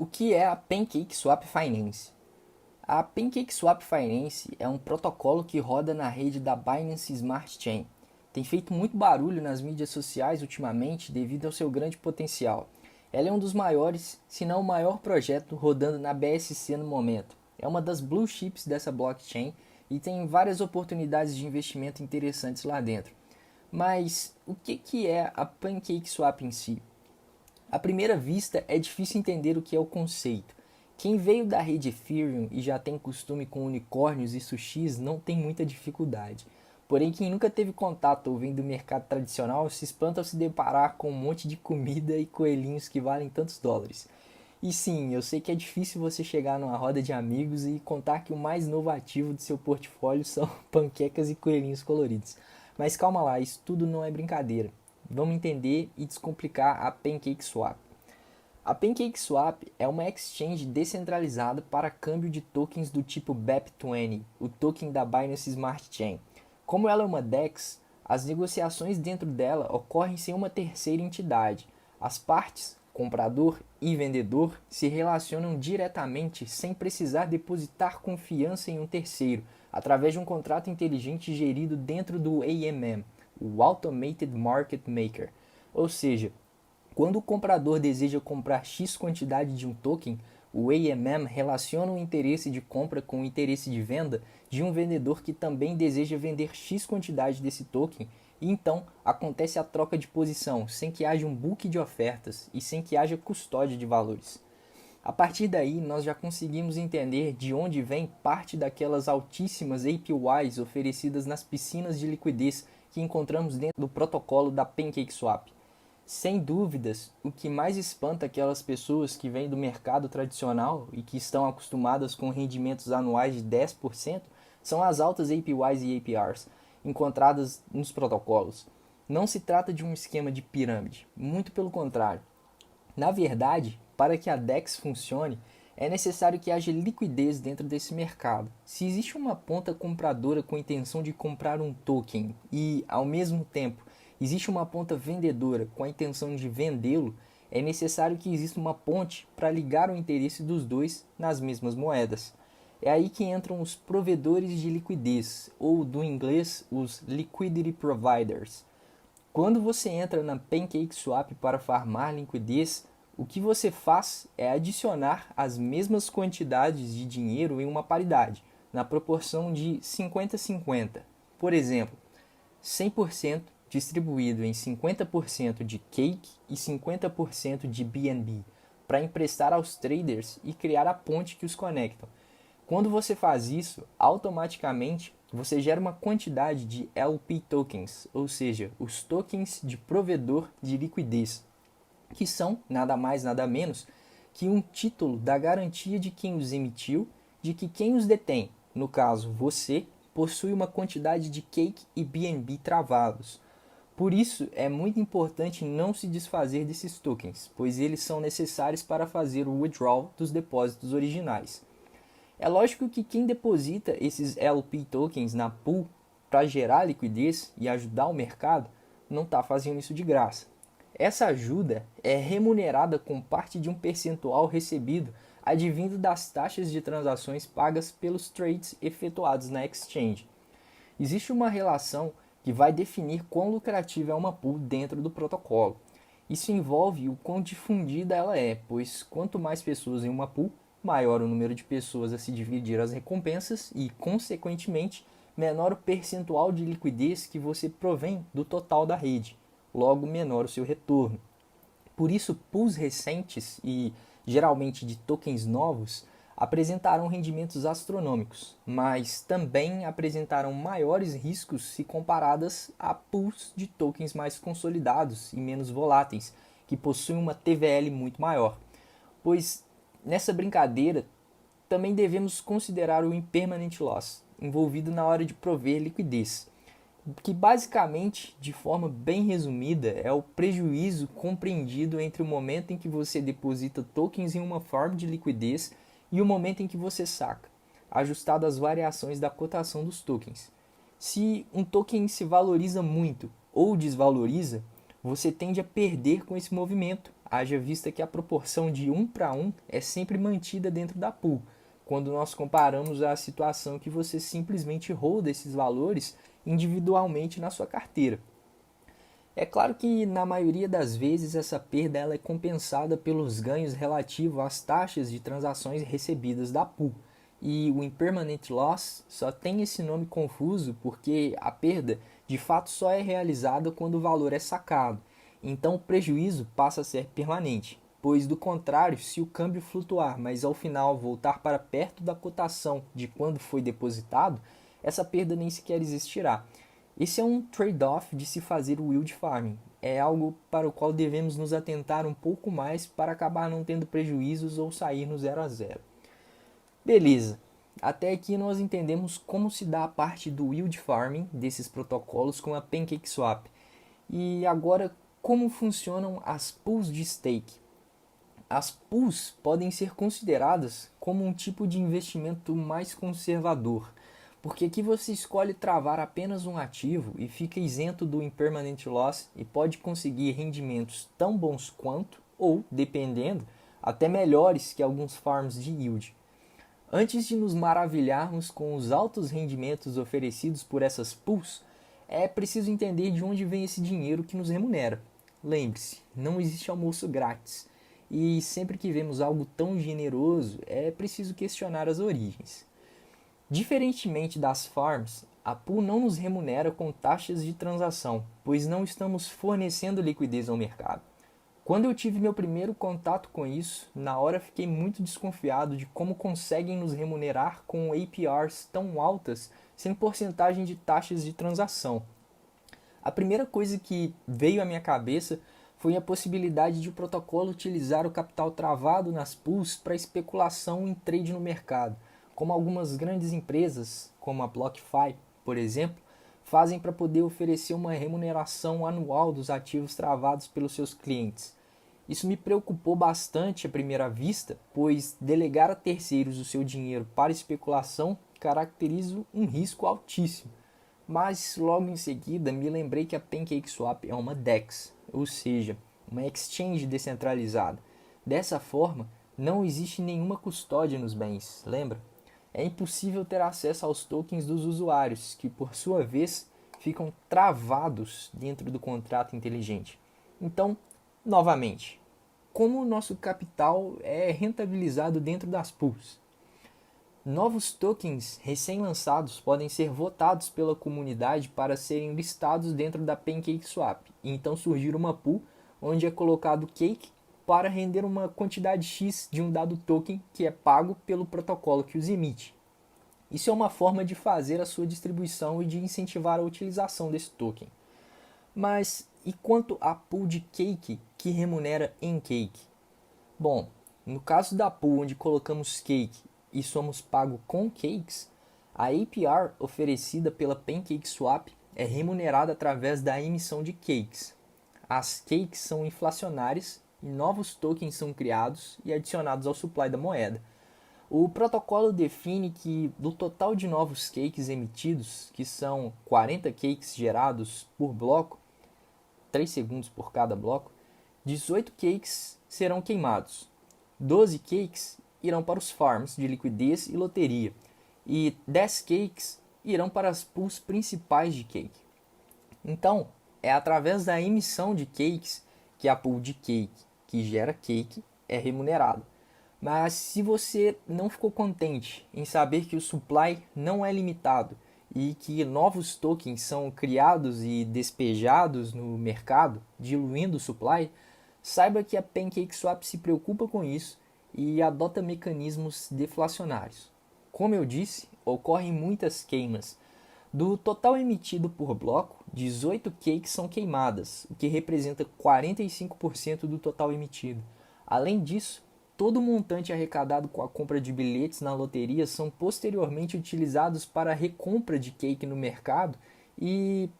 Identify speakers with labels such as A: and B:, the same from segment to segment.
A: O que é a PancakeSwap Finance? A PancakeSwap Finance é um protocolo que roda na rede da Binance Smart Chain. Tem feito muito barulho nas mídias sociais ultimamente devido ao seu grande potencial. Ela é um dos maiores, se não o maior projeto rodando na BSC no momento. É uma das blue chips dessa blockchain e tem várias oportunidades de investimento interessantes lá dentro. Mas o que é a PancakeSwap em si? À primeira vista, é difícil entender o que é o conceito. Quem veio da rede Ethereum e já tem costume com unicórnios e sushis não tem muita dificuldade. Porém, quem nunca teve contato ou vem do mercado tradicional se espanta ao se deparar com um monte de comida e coelhinhos que valem tantos dólares. E sim, eu sei que é difícil você chegar numa roda de amigos e contar que o mais novo ativo do seu portfólio são panquecas e coelhinhos coloridos. Mas calma lá, isso tudo não é brincadeira. Vamos entender e descomplicar a PancakeSwap. A PancakeSwap é uma exchange descentralizada para câmbio de tokens do tipo BEP20, o token da Binance Smart Chain. Como ela é uma DEX, as negociações dentro dela ocorrem sem uma terceira entidade. As partes, comprador e vendedor, se relacionam diretamente sem precisar depositar confiança em um terceiro, através de um contrato inteligente gerido dentro do AMM, o Automated Market Maker. Ou seja, quando o comprador deseja comprar X quantidade de um token, o AMM relaciona o interesse de compra com o interesse de venda de um vendedor que também deseja vender X quantidade desse token, e então acontece a troca de posição sem que haja um book de ofertas e sem que haja custódia de valores. A partir daí, nós já conseguimos entender de onde vem parte daquelas altíssimas APYs oferecidas nas piscinas de liquidez que encontramos dentro do protocolo da PancakeSwap. Sem dúvidas, o que mais espanta aquelas pessoas que vêm do mercado tradicional e que estão acostumadas com rendimentos anuais de 10% são as altas APYs e APRs encontradas nos protocolos. Não se trata de um esquema de pirâmide, muito pelo contrário. Na verdade, para que a DEX funcione, é necessário que haja liquidez dentro desse mercado. Se existe uma ponta compradora com a intenção de comprar um token e, ao mesmo tempo, existe uma ponta vendedora com a intenção de vendê-lo, é necessário que exista uma ponte para ligar o interesse dos dois nas mesmas moedas. É aí que entram os provedores de liquidez, ou do inglês, os liquidity providers. Quando você entra na PancakeSwap para farmar liquidez, o que você faz é adicionar as mesmas quantidades de dinheiro em uma paridade, na proporção de 50-50. Por exemplo, 100% distribuído em 50% de Cake e 50% de BNB, para emprestar aos traders e criar a ponte que os conectam. Quando você faz isso, automaticamente você gera uma quantidade de LP tokens, ou seja, os tokens de provedor de liquidez, que são nada mais nada menos que um título da garantia de quem os emitiu, de que quem os detém, no caso você, possui uma quantidade de Cake e BNB travados. Por isso, é muito importante não se desfazer desses tokens, pois eles são necessários para fazer o withdrawal dos depósitos originais. É lógico que quem deposita esses LP tokens na pool para gerar liquidez e ajudar o mercado não está fazendo isso de graça. Essa ajuda é remunerada com parte de um percentual recebido advindo das taxas de transações pagas pelos trades efetuados na exchange. Existe uma relação que vai definir quão lucrativa é uma pool dentro do protocolo. Isso envolve o quão difundida ela é, pois quanto mais pessoas em uma pool, maior o número de pessoas a se dividir as recompensas e, consequentemente, menor o percentual de liquidez que você provém do total da rede, logo menor o seu retorno. Por isso, pools recentes e geralmente de tokens novos apresentarão rendimentos astronômicos, mas também apresentarão maiores riscos se comparadas a pools de tokens mais consolidados e menos voláteis, que possuem uma TVL muito maior. Pois nessa brincadeira também devemos considerar o impermanent loss, envolvido na hora de prover liquidez, que basicamente, de forma bem resumida, é o prejuízo compreendido entre o momento em que você deposita tokens em uma farm de liquidez e o momento em que você saca, ajustado às variações da cotação dos tokens. Se um token se valoriza muito ou desvaloriza, você tende a perder com esse movimento, haja vista que a proporção de 1 para 1 é sempre mantida dentro da pool, quando nós comparamos a situação que você simplesmente holda esses valores individualmente na sua carteira. É claro que na maioria das vezes essa perda ela é compensada pelos ganhos relativos às taxas de transações recebidas da pool. E o impermanent loss só tem esse nome confuso porque a perda de fato só é realizada quando o valor é sacado. Então o prejuízo passa a ser permanente, pois do contrário, se o câmbio flutuar, mas ao final voltar para perto da cotação de quando foi depositado, essa perda nem sequer existirá. Esse é um trade-off de se fazer o yield farming. É algo para o qual devemos nos atentar um pouco mais para acabar não tendo prejuízos ou sair no 0 a 0. Beleza, até aqui nós entendemos como se dá a parte do yield farming desses protocolos com a PancakeSwap. E agora, como funcionam as pools de stake? As pools podem ser consideradas como um tipo de investimento mais conservador, porque aqui você escolhe travar apenas um ativo e fica isento do impermanent loss e pode conseguir rendimentos tão bons quanto, ou, dependendo, até melhores que alguns farms de yield. Antes de nos maravilharmos com os altos rendimentos oferecidos por essas pools, é preciso entender de onde vem esse dinheiro que nos remunera. Lembre-se, não existe almoço grátis, e sempre que vemos algo tão generoso, é preciso questionar as origens. Diferentemente das farms, a pool não nos remunera com taxas de transação, pois não estamos fornecendo liquidez ao mercado. Quando eu tive meu primeiro contato com isso, na hora fiquei muito desconfiado de como conseguem nos remunerar com APRs tão altas sem porcentagem de taxas de transação. A primeira coisa que veio à minha cabeça foi a possibilidade de o protocolo utilizar o capital travado nas pools para especulação em trade no mercado, como algumas grandes empresas, como a BlockFi, por exemplo, fazem para poder oferecer uma remuneração anual dos ativos travados pelos seus clientes. Isso me preocupou bastante à primeira vista, pois delegar a terceiros o seu dinheiro para especulação caracteriza um risco altíssimo. Mas logo em seguida me lembrei que a PancakeSwap é uma DEX, ou seja, uma exchange descentralizada. Dessa forma, não existe nenhuma custódia nos bens, lembra? É impossível ter acesso aos tokens dos usuários, que por sua vez ficam travados dentro do contrato inteligente. Então, novamente, como o nosso capital é rentabilizado dentro das pools? Novos tokens recém-lançados podem ser votados pela comunidade para serem listados dentro da PancakeSwap, e então surgir uma pool onde é colocado cake para render uma quantidade X de um dado token que é pago pelo protocolo que os emite. Isso é uma forma de fazer a sua distribuição e de incentivar a utilização desse token. Mas e quanto à pool de cake que remunera em cake? Bom, no caso da pool onde colocamos cake e somos pagos com cakes, a APR oferecida pela PancakeSwap é remunerada através da emissão de cakes. As cakes são inflacionárias e novos tokens são criados e adicionados ao supply da moeda. O protocolo define que do total de novos cakes emitidos, que são 40 cakes gerados por bloco, 3 segundos por cada bloco, 18 cakes serão queimados, 12 cakes irão para os farms de liquidez e loteria, e 10 cakes irão para as pools principais de cake. Então, é através da emissão de cakes que a pool de cake, que gera cake, é remunerada. Mas se você não ficou contente em saber que o supply não é limitado e que novos tokens são criados e despejados no mercado, diluindo o supply, saiba que a PancakeSwap se preocupa com isso e adota mecanismos deflacionários. Como eu disse, ocorrem muitas queimas. Do total emitido por bloco, 18 cakes são queimadas, o que representa 45% do total emitido. Além disso, todo o montante arrecadado com a compra de bilhetes na loteria são posteriormente utilizados para a recompra de cake no mercado e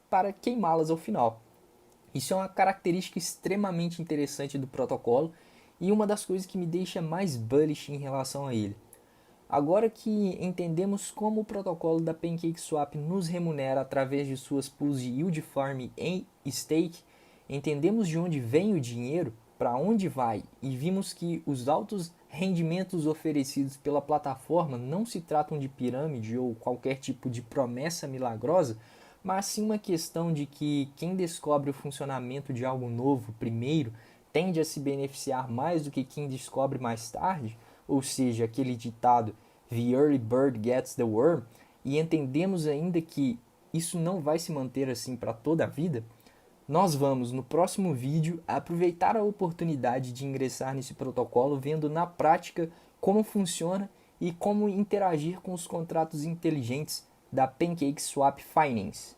A: para queimá-las ao final. Isso é uma característica extremamente interessante do protocolo e uma das coisas que me deixa mais bullish em relação a ele. Agora que entendemos como o protocolo da PancakeSwap nos remunera através de suas pools de yield farm em stake, entendemos de onde vem o dinheiro para onde vai e vimos que os altos rendimentos oferecidos pela plataforma não se tratam de pirâmide ou qualquer tipo de promessa milagrosa, mas sim uma questão de que quem descobre o funcionamento de algo novo primeiro tende a se beneficiar mais do que quem descobre mais tarde, ou seja, aquele ditado "The early bird gets the worm", e entendemos ainda que isso não vai se manter assim para toda a vida, nós vamos, no próximo vídeo, aproveitar a oportunidade de ingressar nesse protocolo, vendo na prática como funciona e como interagir com os contratos inteligentes da PancakeSwap Finance.